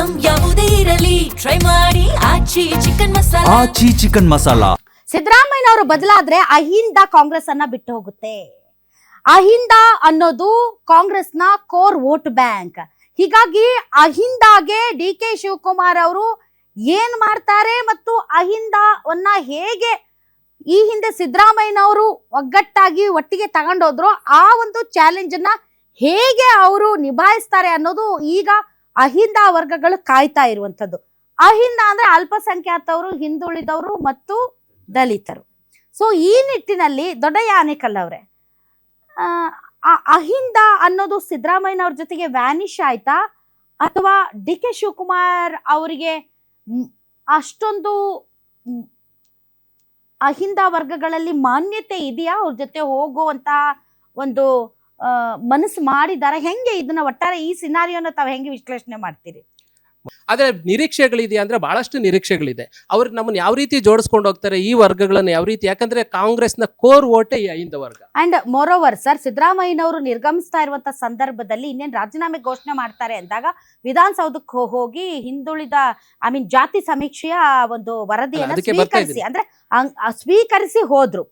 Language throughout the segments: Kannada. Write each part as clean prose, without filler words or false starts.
ಐಟಂ ಯಾವುದೇ ಇರಲಿ ಟ್ರೈ ಮಾಡಿ ಆಚಿ ಚಿಕನ್ ಮಸಾಲಾ. ಸಿದ್ದರಾಮಯ್ಯನವರು ಬದಲಾದ್ರೆ ಅಹಿಂದ ಕಾಂಗ್ರೆಸ್ ಅನ್ನ ಬಿಟ್ಟು ಹೋಗುತ್ತೆ. ಅಹಿಂದ ಅನ್ನೋದು ಕಾಂಗ್ರೆಸ್ನ ಕೋರ್ ವೋಟ್ ಬ್ಯಾಂಕ್. ಹೀಗಾಗಿ ಅಹಿಂದಾಗೆ ಡಿ ಕೆ ಶಿವಕುಮಾರ್ ಅವರು ಏನ್ ಮಾಡ್ತಾರೆ ಮತ್ತು ಅಹಿಂದವನ್ನ ಹೇಗೆ ಈ ಹಿಂದೆ ಸಿದ್ದರಾಮಯ್ಯನವರು ಒಗ್ಗಟ್ಟಾಗಿ ಒಟ್ಟಿಗೆ ತಗೊಂಡೋದ್ರು ಆ ಒಂದು ಚಾಲೆಂಜ್ ಅನ್ನ ಹೇಗೆ ಅವರು ನಿಭಾಯಿಸ್ತಾರೆ ಅನ್ನೋದು ಈಗ ಅಹಿಂದ ವರ್ಗಗಳು ಕಾಯ್ತಾ ಇರುವಂತದ್ದು. ಅಹಿಂದ ಅಂದ್ರೆ ಅಲ್ಪಸಂಖ್ಯಾತವರು, ಹಿಂದುಳಿದವರು ಮತ್ತು ದಲಿತರು. ಸೊ ಈ ನಿಟ್ಟಿನಲ್ಲಿ ದೊಡ್ಡಯ್ಯ ಆನೇಕಲ್ ಅವರೇ, ಅಹಿಂದ ಅನ್ನೋದು ಸಿದ್ದರಾಮಯ್ಯನವ್ರ ಜೊತೆಗೆ ವ್ಯಾನಿಶ್ ಆಯ್ತಾ ಅಥವಾ ಡಿ ಕೆ ಶಿವಕುಮಾರ್ ಅವರಿಗೆ ಅಷ್ಟೊಂದು ಅಹಿಂದ ವರ್ಗಗಳಲ್ಲಿ ಮಾನ್ಯತೆ ಇದೆಯಾ, ಅವ್ರ ಜೊತೆ ಹೋಗುವಂತ ಒಂದು ಮನಸ್ಸು ಮಾಡಿದಾರ? ಹೆಂಗೆ ಇದನ್ನ ಒಟ್ಟಾರೆ ಈ ಸಿನಾರಿಯೋನ ತಾವು ಹೆಂಗೆ ವಿಶ್ಲೇಷಣೆ ಮಾಡ್ತೀರಿ? ಆದ್ರೆ ನಿರೀಕ್ಷೆಗಳಿದೆ ಅಂದ್ರೆ ಬಹಳಷ್ಟು ನಿರೀಕ್ಷೆಗಳಿದೆ. ಅವ್ರು ನಮ್ಮನ್ನ ಯಾವ ರೀತಿ ಜೋಡಿಸ್ಕೊಂಡು ಹೋಗ್ತಾರೆ ಈ ವರ್ಗಗಳನ್ನ ಯಾವ ರೀತಿ, ಯಾಕಂದ್ರೆ ಕಾಂಗ್ರೆಸ್ನ ಕೋರ್ ಓಟೆ ಈ ಅಹಿಂದ ವರ್ಗ. ಅಂಡ್ ಮೋರ್ ಓವರ್ ಸರ್, ಸಿದ್ದರಾಮಯ್ಯನವರು ನಿರ್ಗಮಿಸ್ತಾ ಇರುವಂತ ಸಂದರ್ಭದಲ್ಲಿ ಇನ್ನೇನು ರಾಜೀನಾಮೆ ಘೋಷಣೆ ಮಾಡ್ತಾರೆ ಅಂದಾಗ ವಿಧಾನಸೌಧಕ್ಕೆ ಹೋಗಿ ಹಿಂದುಳಿದ ಜಾತಿ ಸಮೀಕ್ಷೆಯ ಒಂದು ವರದಿಯನ್ನು ಸ್ವೀಕರಿಸಿ ಅಂದ್ರೆ ಸ್ವೀಕರಿಸಿ ಹೋದ್ರು.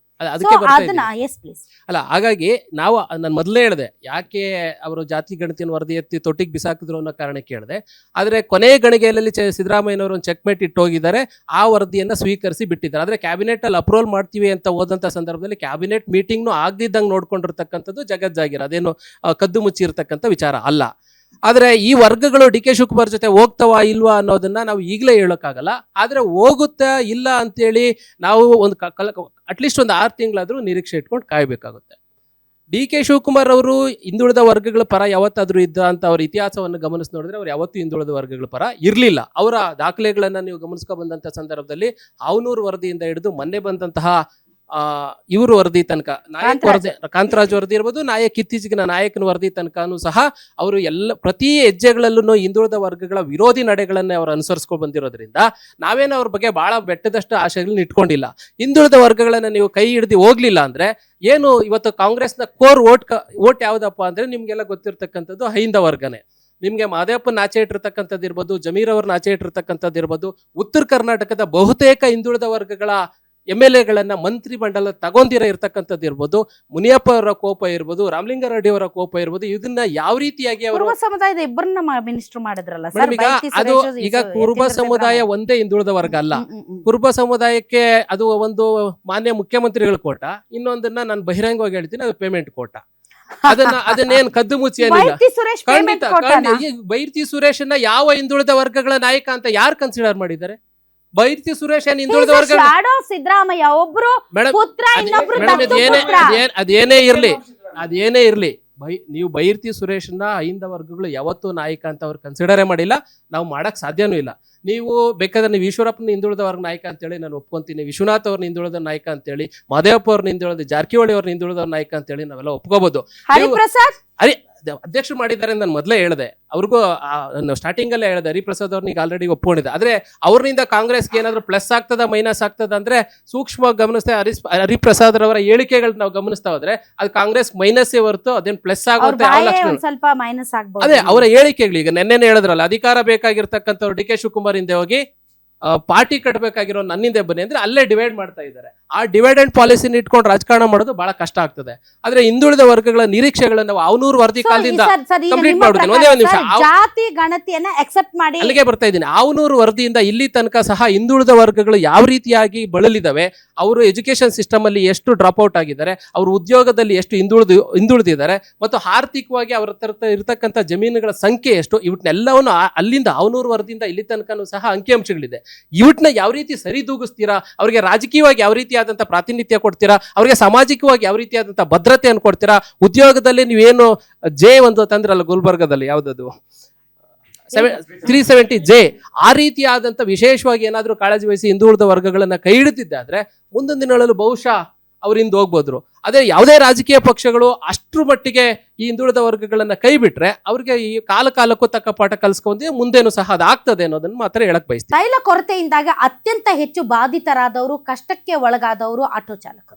ಅಲ್ಲ, ಹಾಗಾಗಿ ನಾವು ನಾನು ಮೊದಲೇ ಹೇಳಿದೆ ಯಾಕೆ ಅವರು ಜಾತಿ ಗಣತಿಯನ್ನು ವರದಿ ಎತ್ತಿ ತೊಟ್ಟಿಗೆ ಬಿಸಾಕಿದ್ರು ಅನ್ನೋ ಕಾರಣಕ್ಕೆ ಹೇಳಿದೆ. ಆದ್ರೆ ಕೊನೆ ಗಣಿಗೆಯಲ್ಲಿ ಸಿದ್ದರಾಮಯ್ಯನವರು ಒಂದು ಚೆಕ್ಮೇಟ್ ಇಟ್ಟು ಹೋಗಿದ್ದಾರೆ, ಆ ವರದಿಯನ್ನ ಸ್ವೀಕರಿಸಿ ಬಿಟ್ಟಿದ್ದಾರೆ. ಆದ್ರೆ ಕ್ಯಾಬಿನೆಟ್ ಅಲ್ಲಿ ಅಪ್ರೂವಲ್ ಮಾಡ್ತೀವಿ ಅಂತ ಹೋದಂತ ಸಂದರ್ಭದಲ್ಲಿ ಕ್ಯಾಬಿನೆಟ್ ಮೀಟಿಂಗ್ನು ಆಗದಿದ್ದಂಗೆ ನೋಡ್ಕೊಂಡಿರ್ತಕ್ಕಂಥದ್ದು ಜಗಜ್ಜಾಗಿರ, ಅದೇನು ಕದ್ದು ಮುಚ್ಚಿ ಇರತಕ್ಕಂಥ ವಿಚಾರ ಅಲ್ಲ. ಆದ್ರೆ ಈ ವರ್ಗಗಳು ಡಿ ಕೆ ಶಿವಕುಮಾರ್ ಜೊತೆ ಹೋಗ್ತವಾ ಇಲ್ವಾ ಅನ್ನೋದನ್ನ ನಾವು ಈಗಲೇ ಹೇಳೋಕ್ಕಾಗಲ್ಲ. ಆದ್ರೆ ಹೋಗುತ್ತಾ ಇಲ್ಲ ಅಂತೇಳಿ ನಾವು ಒಂದು ಅಟ್ಲೀಸ್ಟ್ ಒಂದು 6 ತಿಂಗಳಾದ್ರೂ ನಿರೀಕ್ಷೆ ಇಟ್ಕೊಂಡು ಕಾಯಬೇಕಾಗುತ್ತೆ. ಡಿ ಕೆ ಶಿವಕುಮಾರ್ ಅವರು ಹಿಂದುಳಿದ ವರ್ಗಗಳ ಪರ ಯಾವತ್ತಾದ್ರೂ ಇದ್ದ ಅಂತ ಅವ್ರ ಇತಿಹಾಸವನ್ನು ಗಮನಿಸಿ ನೋಡಿದ್ರೆ ಅವ್ರು ಯಾವತ್ತೂ ಹಿಂದುಳಿದ ವರ್ಗಗಳ ಪರ ಇರಲಿಲ್ಲ. ಅವರ ದಾಖಲೆಗಳನ್ನ ನೀವು ಗಮನಿಸ್ಕೊ ಬಂದಂತ ಸಂದರ್ಭದಲ್ಲಿ ಆವನೂರು ವರದಿಯಿಂದ ಹಿಡಿದು ಮೊನ್ನೆ ಬಂದಂತಹ ಇವರು ವರದಿ ತನಕ, ನಾಯಕ್ ವರದಿ, ಕಾಂತರಾಜ್ ವರದಿ ಇರ್ಬೋದು, ನಾಯಕ್ ಇತ್ತೀಚೆಗಿನ ನಾಯಕನ ವರದಿ ತನಕನೂ ಸಹ ಅವರು ಪ್ರತಿ ಹೆಜ್ಜೆಗಳಲ್ಲೂ ಹಿಂದುಳಿದ ವರ್ಗಗಳ ವಿರೋಧಿ ನಡೆಗಳನ್ನೇ ಅವರು ಅನುಸರಿಸ್ಕೊಂಡು ಬಂದಿರೋದ್ರಿಂದ ನಾವೇನೋ ಅವ್ರ ಬಗ್ಗೆ ಬಹಳ ಬೆಟ್ಟದಷ್ಟು ಆಶೆಗಳನ್ನ ಇಟ್ಕೊಂಡಿಲ್ಲ. ಹಿಂದುಳಿದ ವರ್ಗಗಳನ್ನ ನೀವು ಕೈ ಹಿಡಿದು ಹೋಗ್ಲಿಲ್ಲ ಅಂದ್ರೆ ಏನು ಇವತ್ತು ಕಾಂಗ್ರೆಸ್ನ ಕೋರ್ ಓಟ್ ಯಾವ್ದಪ್ಪ ಅಂದ್ರೆ ನಿಮ್ಗೆಲ್ಲ ಗೊತ್ತಿರ್ತಕ್ಕಂಥದ್ದು ಅಹಿಂದ ವರ್ಗನೇ. ನಿಮ್ಗೆ ಮಾದೇವಪ್ಪನ ಆಚೆ ಇಟ್ಟಿರ್ತಕ್ಕಂಥದ್ದು ಇರ್ಬೋದು, ಜಮೀರ್ ಅವ್ರನ್ನ ಆಚೆ ಇಟ್ಟಿರ್ತಕ್ಕಂಥದ್ದು ಇರ್ಬೋದು, ಉತ್ತರ ಕರ್ನಾಟಕದ ಬಹುತೇಕ ಹಿಂದುಳಿದ ವರ್ಗಗಳ MLAಗಳನ್ನ ಮಂತ್ರಿ ಮಂಡಲ ತಗೊಂಡಿರ ಇರ್ತಕ್ಕಂಥದ್ದು ಇರ್ಬೋದು, ಮುನಿಯಪ್ಪ ಅವರ ಕೋಪ ಇರ್ಬೋದು, ರಾಮಲಿಂಗಾರೆಡ್ಡಿ ಅವರ ಕೋಪ ಇರ್ಬೋದು, ಇದನ್ನ ಯಾವ ರೀತಿಯಾಗಿ ಅವರು ಸಮುದಾಯದ ಇಬ್ಬರನ್ನ ಮಿನಿಸ್ಟರ್ ಮಾಡಿದ್ರಲ್ಲ. ಅದು ಈಗ ಕುರುಬ ಸಮುದಾಯ ಒಂದೇ ಹಿಂದುಳಿದ ವರ್ಗ ಅಲ್ಲ. ಕುರುಬ ಸಮುದಾಯಕ್ಕೆ ಅದು ಒಂದು ಮಾನ್ಯ ಮುಖ್ಯಮಂತ್ರಿಗಳ ಕೋಟ, ಇನ್ನೊಂದನ್ನ ನಾನು ಬಹಿರಂಗವಾಗಿ ಹೇಳ್ತೀನಿ, ಅದು ಪೇಮೆಂಟ್ ಕೋಟ. ಅದನ್ನೇನ್ ಕದ್ದು ಮುಚ್ಚಿ ಏನಿಲ್ಲ. ಖಂಡಿತ ಬೈರ್ತಿ ಸುರೇಶನ್ನ ಯಾವ ಹಿಂದುಳಿದ ವರ್ಗಗಳ ನಾಯಕ ಅಂತ ಯಾರು ಕನ್ಸಿಡರ್ ಮಾಡಿದ್ದಾರೆ? ಬೈರ್ತಿ ಸುರೇಶ್ ಹಿಂದುಳಿದ ವರ್ಗ ಸಿದ್ದರಾಮಯ್ಯ ಒಬ್ರು ಪುತ್ರ, ಅದೇನೇ ಇರ್ಲಿ ನೀವು ಬೈರ್ತಿ ಸುರೇಶ್ನ ಅಹಿಂದ ವರ್ಗಗಳು ಯಾವತ್ತೂ ನಾಯಕ ಅಂತ ಅವ್ರು ಕನ್ಸಿಡರೇ ಮಾಡಿಲ್ಲ, ನಾವು ಮಾಡಕ್ ಸಾಧ್ಯನೂ ಇಲ್ಲ. ನೀವು ಬೇಕಾದ್ರೆ ನೀವು ಈಶ್ವರಪ್ಪನ ಹಿಂದುಳಿದ ವರ್ಗ ನಾಯಕ ಅಂತೇಳಿ ನಾನು ಒಪ್ಕೊಂತೀನಿ, ವಿಶ್ವನಾಥ್ ಅವ್ರನ್ನ ಹಿಂದುಳಿದ ನಾಯಕ ಅಂತೇಳಿ, ಮಾದೇವಪ್ಪ ಅವ್ರನ್ನ ಹಿಂದುಳಿದ, ಜಾರಕಿಹೊಳಿ ಅವ್ರನ್ನ ಹಿಂದುಳಿದ ನಾಯಕ ಅಂತೇಳಿ ನಾವೆಲ್ಲ ಒಪ್ಕೋಬಹುದು. ಅಧ್ಯಕ್ಷರು ಮಾಡಿದ್ದಾರೆ ನಾನು ಮೊದಲೇ ಹೇಳಿದೆ, ಅವ್ರಿಗೂ ಸ್ಟಾರ್ಟಿಂಗ್ ಅಲ್ಲೇ ಹೇಳಿದೆ, ಹರಿಪ್ರಸಾದ್ ಅವ್ರನ್ನ ಈಗ ಆಲ್ರೆಡಿ ಒಪ್ಕೊಂಡಿದೆ. ಆದ್ರೆ ಅವ್ರನಿಂದ ಕಾಂಗ್ರೆಸ್ಗೆ ಏನಾದ್ರು ಪ್ಲಸ್ ಆಗ್ತದ ಮೈನಸ್ ಆಗ್ತದ ಅಂದ್ರೆ ಸೂಕ್ಷ್ಮವಾಗಿ ಗಮನಿಸ್ತಾ ಹರಿಪ್ರಸಾದ್ ಅವರ ಹೇಳಿಕೆಗಳು ನಾವು ಗಮನಿಸ್ತಾ ಹೋದ್ರೆ ಅದು ಕಾಂಗ್ರೆಸ್ ಮೈನಸ್ ಹೊರತು ಅದೇನು ಪ್ಲಸ್ ಆಗುತ್ತೆ ಸ್ವಲ್ಪ ಮೈನಸ್ ಆಗ್ಬೋದು. ಅದೇ ಅವರ ಹೇಳಿಕೆಗಳು ಈಗ ನೆನ್ನೆನೇ ಹೇಳಿದ್ರಲ್ಲ, ಅಧಿಕಾರ ಬೇಕಾಗಿರ್ತಕ್ಕಂಥವ್ರು ಡಿ ಕೆ ಶಿವಕುಮಾರ್ ಹಿಂದೆ ಹೋಗಿ ಪಾರ್ಟಿ ಕಟ್ಟಬೇಕಾಗಿರೋ ನನ್ನಿಂದೆ ಬನ್ನಿ ಅಂದ್ರೆ ಅಲ್ಲೇ ಡಿವೈಡ್ ಮಾಡ್ತಾ ಇದ್ದಾರೆ. ಆ ಡಿವೈಡ್ ಅಂಡ್ ಪಾಲಿಸಿನ ಇಟ್ಕೊಂಡು ರಾಜಕಾರಣ ಮಾಡೋದು ಬಹಳ ಕಷ್ಟ ಆಗ್ತದೆ. ಆದ್ರೆ ಹಿಂದುಳಿದ ವರ್ಗಗಳ ನಿರೀಕ್ಷೆಗಳನ್ನ ನಾವು ಆವನೂರು ವರದಿ ಕಾಲದಿಂದ ಕಂಪ್ಲೀಟ್ ಮಾಡ್ಬಿಡ್ತೀನಿ. ಒಂದೇ ಒಂದು ನಿಮಿಷ, ಜಾತಿ ಗಣತಿಯನ್ನ ಅಕ್ಸೆಪ್ಟ್ ಮಾಡಿ ಅಲ್ಲಿಗೆ ಬರ್ತಾ ಇದ್ದೀನಿ. ಆವನೂರು ವರದಿಯಿಂದ ಇಲ್ಲಿ ತನಕ ಸಹ ಹಿಂದುಳಿದ ವರ್ಗಗಳು ಯಾವ ರೀತಿಯಾಗಿ ಬಳಲಿದಾವೆ, ಅವರು ಎಜುಕೇಶನ್ ಸಿಸ್ಟಮ್ ಅಲ್ಲಿ ಎಷ್ಟು ಡ್ರಾಪ್ ಔಟ್ ಆಗಿದ್ದಾರೆ, ಅವರು ಉದ್ಯೋಗದಲ್ಲಿ ಎಷ್ಟು ಹಿಂದುಳಿದಿದ್ದಾರೆ, ಮತ್ತು ಆರ್ಥಿಕವಾಗಿ ಅವರ ಇರತಕ್ಕಂಥ ಜಮೀನುಗಳ ಸಂಖ್ಯೆ ಎಷ್ಟು, ಇವನ್ನೆಲ್ಲವನ್ನು ಅಲ್ಲಿಂದ ಆವನೂರು ವರದಿಯಿಂದ ಇಲ್ಲಿ ತನಕನೂ ಸಹ ಅಂಕಿಅಂಶಗಳಿದೆ. ಇವನ್ನ ಯಾವ ರೀತಿ ಸರಿದೂಗಿಸ್ತೀರಾ, ಅವರಿಗೆ ರಾಜಕೀಯವಾಗಿ ಯಾವ ರೀತಿಯಾದಂತಹ ಪ್ರಾತಿನಿಧ್ಯ ಕೊಡ್ತೀರಾ, ಅವರಿಗೆ ಸಾಮಾಜಿಕವಾಗಿ ಯಾವ ರೀತಿಯಾದಂತಹ ಭದ್ರತೆಯನ್ನು ಕೊಡ್ತೀರಾ, ಉದ್ಯೋಗದಲ್ಲಿ ನೀವೇನು ಒಂದು ತಂದ್ರಲ್ಲ ಗುಲ್ಬರ್ಗದಲ್ಲಿ ಯಾವ್ದದು 370J, ಆ ರೀತಿಯಾದಂಥ ವಿಶೇಷವಾಗಿ ಏನಾದರೂ ಕಾಳಜಿ ವಹಿಸಿ ಹಿಂದುಳಿದ ವರ್ಗಗಳನ್ನ ಕೈ ಹಿಡಿದಿದ್ದಾದ್ರೆ ಮುಂದಿನ ದಿನಗಳಲ್ಲಿ ಬಹುಶಃ ಅವರಿಂದ ಹೋಗ್ಬೋದ್ರು. ಅದೇ ಯಾವುದೇ ರಾಜಕೀಯ ಪಕ್ಷಗಳು ಅಷ್ಟ್ರ ಮಟ್ಟಿಗೆ ಈ ಹಿಂದುಳಿದ ವರ್ಗಗಳನ್ನ ಕೈ ಬಿಟ್ರೆ ಅವ್ರಿಗೆ ಈ ಕಾಲಕ್ಕೂ ತಕ್ಕ ಪಾಠ ಕಲಿಸ್ಕೊಂಡೆ ಮುಂದೇನು ಸಹ ಅದಾಗ್ತದೆ ಅನ್ನೋದನ್ನ ಮಾತ್ರ ಹೇಳಕ್ ಬಯಸ್ತೀನಿ. ತೈಲ ಕೊರತೆಯಿಂದಾಗ ಅತ್ಯಂತ ಹೆಚ್ಚು ಬಾಧಿತರಾದವರು, ಕಷ್ಟಕ್ಕೆ ಒಳಗಾದವರು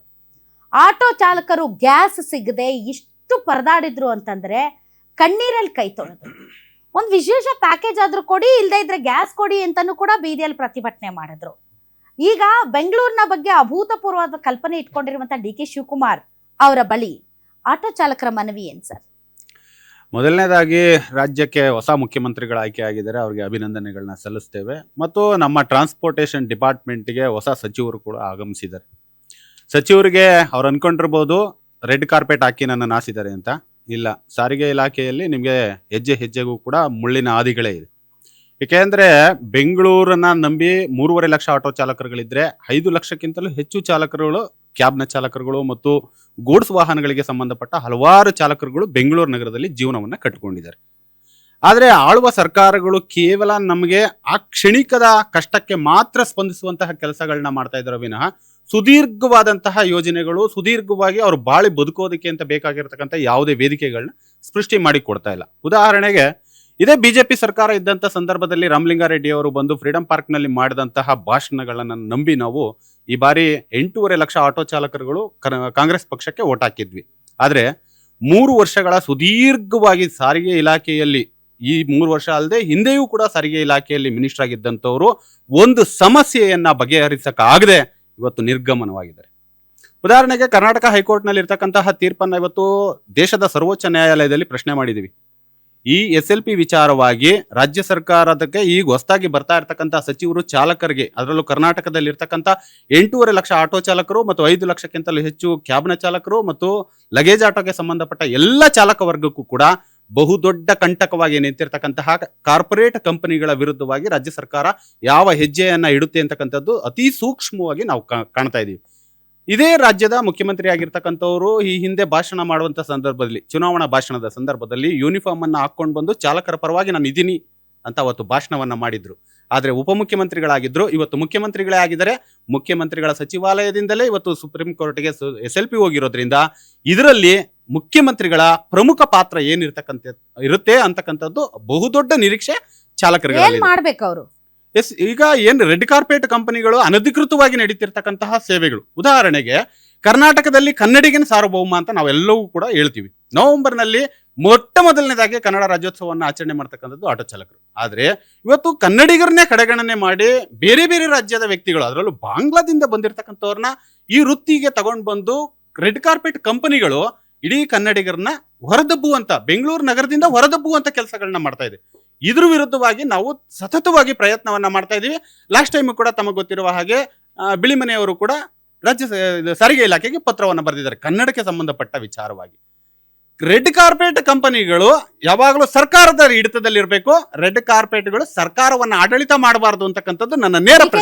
ಆಟೋ ಚಾಲಕರು ಗ್ಯಾಸ್ ಸಿಗದೆ ಇಷ್ಟು ಪರದಾಡಿದ್ರು ಅಂತಂದ್ರೆ ಕಣ್ಣೀರಲ್ಲಿ ಕೈ ತೊಳೆದ್ರು. ಒಂದ್ ವಿಶೇಷ ಪ್ಯಾಕೇಜ್ ಆದ್ರೂ ಕೊಡಿ, ಇಲ್ದೇ ಇದ್ರೆ ಗ್ಯಾಸ್ ಕೊಡಿ ಅಂತಾನು ಕೂಡ ಬೀದಿಯಲ್ಲಿ ಪ್ರತಿಭಟನೆ ಮಾಡಿದ್ರು. ಈಗ ಬೆಂಗಳೂರಿನ ಬಗ್ಗೆ ಅಭೂತಪೂರ್ವವಾದ ಕಲ್ಪನೆ ಇಟ್ಕೊಂಡಿರುವಂತ DK ಶಿವಕುಮಾರ್ ಅವರ ಬಳಿ ಆಟೋ ಚಾಲಕರ ಮನವಿ ಏನ್ ಸರ್? ಮೊದಲನೇದಾಗಿ ರಾಜ್ಯಕ್ಕೆ ಹೊಸ ಮುಖ್ಯಮಂತ್ರಿಗಳು ಆಯ್ಕೆ ಆಗಿದ್ದಾರೆ, ಅವರಿಗೆ ಅಭಿನಂದನೆಗಳನ್ನ ಸಲ್ಲಿಸ್ತೇವೆ. ಮತ್ತು ನಮ್ಮ ಟ್ರಾನ್ಸ್ಪೋರ್ಟೇಷನ್ ಡಿಪಾರ್ಟ್ಮೆಂಟ್ಗೆ ಹೊಸ ಸಚಿವರು ಕೂಡ ಆಗಮಿಸಿದ್ದಾರೆ. ಸಚಿವರಿಗೆ ಅವ್ರು ಅನ್ಕೊಂಡಿರ್ಬೋದು ರೆಡ್ ಕಾರ್ಪೆಟ್ ಹಾಕಿ ನನ್ನ ನಾಸಿದ್ದಾರೆ ಅಂತ. ಇಲ್ಲ, ಸಾರಿಗೆ ಇಲಾಖೆಯಲ್ಲಿ ನಿಮಗೆ ಹೆಜ್ಜೆ ಹೆಜ್ಜೆಗೂ ಕೂಡ ಮುಳ್ಳಿನ ಹಾದಿಗಳೇ ಇದೆ. ಏಕೆಂದರೆ ಬೆಂಗಳೂರನ್ನ ನಂಬಿ 3.5 ಲಕ್ಷ ಆಟೋ ಚಾಲಕರುಗಳಿದ್ರೆ 5 ಲಕ್ಷಕ್ಕಿಂತಲೂ ಹೆಚ್ಚು ಚಾಲಕರುಗಳು, ಕ್ಯಾಬ್ನ ಚಾಲಕರುಗಳು ಮತ್ತು ಗೂಡ್ಸ್ ವಾಹನಗಳಿಗೆ ಸಂಬಂಧಪಟ್ಟ ಹಲವಾರು ಚಾಲಕರುಗಳು ಬೆಂಗಳೂರು ನಗರದಲ್ಲಿ ಜೀವನವನ್ನು ಕಟ್ಟಿಕೊಂಡಿದ್ದಾರೆ. ಆದರೆ ಆಳುವ ಸರ್ಕಾರಗಳು ಕೇವಲ ನಮಗೆ ಆ ಕ್ಷಣಿಕದ ಕಷ್ಟಕ್ಕೆ ಮಾತ್ರ ಸ್ಪಂದಿಸುವಂತಹ ಕೆಲಸಗಳನ್ನ ಮಾಡ್ತಾ ಇದ್ದಾರೆ ವಿನಃ ಸುದೀರ್ಘವಾದಂತಹ ಯೋಜನೆಗಳು, ಸುದೀರ್ಘವಾಗಿ ಅವರು ಬಾಳಿ ಬದುಕೋದಕ್ಕೆ ಅಂತ ಬೇಕಾಗಿರ್ತಕ್ಕಂಥ ಯಾವುದೇ ವೇದಿಕೆಗಳನ್ನ ಸೃಷ್ಟಿ ಮಾಡಿ ಕೊಡ್ತಾ ಇಲ್ಲ. ಉದಾಹರಣೆಗೆ ಇದೇ ಬಿಜೆಪಿ ಸರ್ಕಾರ ಇದ್ದಂಥ ಸಂದರ್ಭದಲ್ಲಿ ರಾಮಲಿಂಗಾರೆಡ್ಡಿ ಅವರು ಬಂದು ಫ್ರೀಡಂ ಪಾರ್ಕ್ನಲ್ಲಿ ಮಾಡಿದಂತಹ ಭಾಷಣಗಳನ್ನು ನಂಬಿ ನಾವು ಈ ಬಾರಿ 8.5 ಲಕ್ಷ ಆಟೋ ಚಾಲಕರುಗಳು ಕಾಂಗ್ರೆಸ್ ಪಕ್ಷಕ್ಕೆ ಓಟ್ ಹಾಕಿದ್ವಿ. ಆದರೆ 3 ವರ್ಷಗಳ ಸುದೀರ್ಘವಾಗಿ ಸಾರಿಗೆ ಇಲಾಖೆಯಲ್ಲಿ, ಈ 3 ವರ್ಷ ಅಲ್ಲದೆ ಹಿಂದೆಯೂ ಕೂಡ ಸಾರಿಗೆ ಇಲಾಖೆಯಲ್ಲಿ ಮಿನಿಸ್ಟರ್ ಆಗಿದ್ದಂಥವರು ಒಂದು ಸಮಸ್ಯೆಯನ್ನ ಬಗೆಹರಿಸಕ್ಕಾಗದೆ ಇವತ್ತು ನಿರ್ಗಮನವಾಗಿದ್ದಾರೆ. ಉದಾಹರಣೆಗೆ ಕರ್ನಾಟಕ ಹೈಕೋರ್ಟ್ನಲ್ಲಿ ಇರ್ತಕ್ಕಂತಹ ತೀರ್ಪನ್ನ ಇವತ್ತು ದೇಶದ ಸರ್ವೋಚ್ಚ ನ್ಯಾಯಾಲಯದಲ್ಲಿ ಪ್ರಶ್ನೆ ಮಾಡಿದ್ದೀವಿ. ಈ SLP ವಿಚಾರವಾಗಿ ರಾಜ್ಯ ಸರ್ಕಾರದಕ್ಕೆ ಈಗ ಹೊಸದಾಗಿ ಬರ್ತಾ ಇರ್ತಕ್ಕಂಥ ಸಚಿವರು ಚಾಲಕರಿಗೆ, ಅದರಲ್ಲೂ ಕರ್ನಾಟಕದಲ್ಲಿ ಇರ್ತಕ್ಕಂಥ 8.5 ಲಕ್ಷ ಆಟೋ ಚಾಲಕರು ಮತ್ತು 5 ಲಕ್ಷಕ್ಕಿಂತಲೂ ಹೆಚ್ಚು ಕ್ಯಾಬ್ನ ಚಾಲಕರು ಮತ್ತು ಲಗೇಜ್ ಆಟೋಗೆ ಸಂಬಂಧಪಟ್ಟ ಎಲ್ಲ ಚಾಲಕ ವರ್ಗಕ್ಕೂ ಕೂಡ ಬಹುದೊಡ್ಡ ಕಂಟಕವಾಗಿ ನಿಂತಿರ್ತಕ್ಕಂತಹ ಕಾರ್ಪೊರೇಟ್ ಕಂಪನಿಗಳ ವಿರುದ್ಧವಾಗಿ ರಾಜ್ಯ ಸರ್ಕಾರ ಯಾವ ಹೆಜ್ಜೆಯನ್ನ ಇಡುತ್ತೆ ಅಂತಕ್ಕಂಥದ್ದು ಅತಿ ಸೂಕ್ಷ್ಮವಾಗಿ ನಾವು ಕಾಣ್ತಾ ಇದೀವಿ. ಇದೇ ರಾಜ್ಯದ ಮುಖ್ಯಮಂತ್ರಿ ಆಗಿರ್ತಕ್ಕಂಥವ್ರು ಈ ಹಿಂದೆ ಭಾಷಣ ಮಾಡುವಂತ ಸಂದರ್ಭದಲ್ಲಿ, ಚುನಾವಣಾ ಭಾಷಣದ ಸಂದರ್ಭದಲ್ಲಿ ಯೂನಿಫಾರ್ಮ್ ಅನ್ನ ಹಾಕೊಂಡು ಬಂದು ಚಾಲಕರ ಪರವಾಗಿ ನಾನು ಇದೀನಿ ಅಂತ ಅವತ್ತು ಭಾಷಣವನ್ನ ಮಾಡಿದ್ರು. ಆದ್ರೆ ಉಪಮುಖ್ಯಮಂತ್ರಿಗಳಾಗಿದ್ರು, ಇವತ್ತು ಮುಖ್ಯಮಂತ್ರಿಗಳೇ ಆಗಿದ್ದಾರೆ. ಮುಖ್ಯಮಂತ್ರಿಗಳ ಸಚಿವಾಲಯದಿಂದಲೇ ಇವತ್ತು ಸುಪ್ರೀಂ ಕೋರ್ಟ್ಗೆ SLP ಹೋಗಿರೋದ್ರಿಂದ ಇದರಲ್ಲಿ ಮುಖ್ಯಮಂತ್ರಿಗಳ ಪ್ರಮುಖ ಪಾತ್ರ ಇರುತ್ತೆ ಅಂತಕ್ಕಂಥದ್ದು ಬಹುದೊಡ್ಡ ನಿರೀಕ್ಷೆ ಚಾಲಕರುಗಳಲ್ಲಿ ಮಾಡ್ಬೇಕು ಅವರು. ಎಸ್, ಈಗ ಏನ್ ರೆಡ್ ಕಾರ್ಪೆಟ್ ಕಂಪನಿಗಳು ಅನಧಿಕೃತವಾಗಿ ನಡೀತಿರ್ತಕ್ಕಂತಹ ಸೇವೆಗಳು, ಉದಾಹರಣೆಗೆ ಕರ್ನಾಟಕದಲ್ಲಿ ಕನ್ನಡಿಗನ ಸಾರ್ವಭೌಮ ಅಂತ ನಾವೆಲ್ಲವೂ ಕೂಡ ಹೇಳ್ತೀವಿ. ನವೆಂಬರ್ನಲ್ಲಿ ಮೊದಲನೇದಾಗಿ ಕನ್ನಡ ರಾಜ್ಯೋತ್ಸವವನ್ನು ಆಚರಣೆ ಮಾಡ್ತಕ್ಕಂಥದ್ದು ಆಟೋ ಚಾಲಕರು. ಆದ್ರೆ ಇವತ್ತು ಕನ್ನಡಿಗರನ್ನೇ ಕಡೆಗಣನೆ ಮಾಡಿ ಬೇರೆ ಬೇರೆ ರಾಜ್ಯದ ವ್ಯಕ್ತಿಗಳು, ಅದರಲ್ಲೂ ಬಾಂಗ್ಲಾದಿಂದ ಬಂದಿರತಕ್ಕಂಥವ್ರನ್ನ ಈ ವೃತ್ತಿಗೆ ತಗೊಂಡು ಬಂದು ರೆಡ್ ಕಾರ್ಪೆಟ್ ಕಂಪನಿಗಳು ಇಡೀ ಕನ್ನಡಿಗರನ್ನ ಹೊರದಬ್ಬುವಂತ, ಬೆಂಗಳೂರು ನಗರದಿಂದ ಹೊರದಬ್ಬುವಂತ ಕೆಲಸಗಳನ್ನ ಮಾಡ್ತಾ ಇದೆ. ಇದ್ರ ವಿರುದ್ಧವಾಗಿ ನಾವು ಸತತವಾಗಿ ಪ್ರಯತ್ನವನ್ನ ಮಾಡ್ತಾ ಇದೀವಿ. ಲಾಸ್ಟ್ ಟೈಮ್ ಕೂಡ ತಮಗೆ ಗೊತ್ತಿರುವ ಹಾಗೆ ಬಿಳಿಮನೆಯವರು ಕೂಡ ರಾಜ್ಯ ಸಾರಿಗೆ ಇಲಾಖೆಗೆ ಪತ್ರವನ್ನು ಬರೆದಿದ್ದಾರೆ ಕನ್ನಡಕ್ಕೆ ಸಂಬಂಧಪಟ್ಟ ವಿಚಾರವಾಗಿ. ರೆಡ್ ಕಾರ್ಪೆಟ್ ಕಂಪನಿಗಳು ಯಾವಾಗಲೂ ಸರ್ಕಾರದ ಹಿಡಿತದಲ್ಲಿ ಇರಬೇಕು, ರೆಡ್ ಕಾರ್ಪೆಟ್ಗಳು ಸರ್ಕಾರವನ್ನ ಆಡಳಿತ ಮಾಡಬಾರದು ಅಂತಕ್ಕಂಥದ್ದು ನನ್ನ ನೇರ ಪ್ರಶ್ನೆ.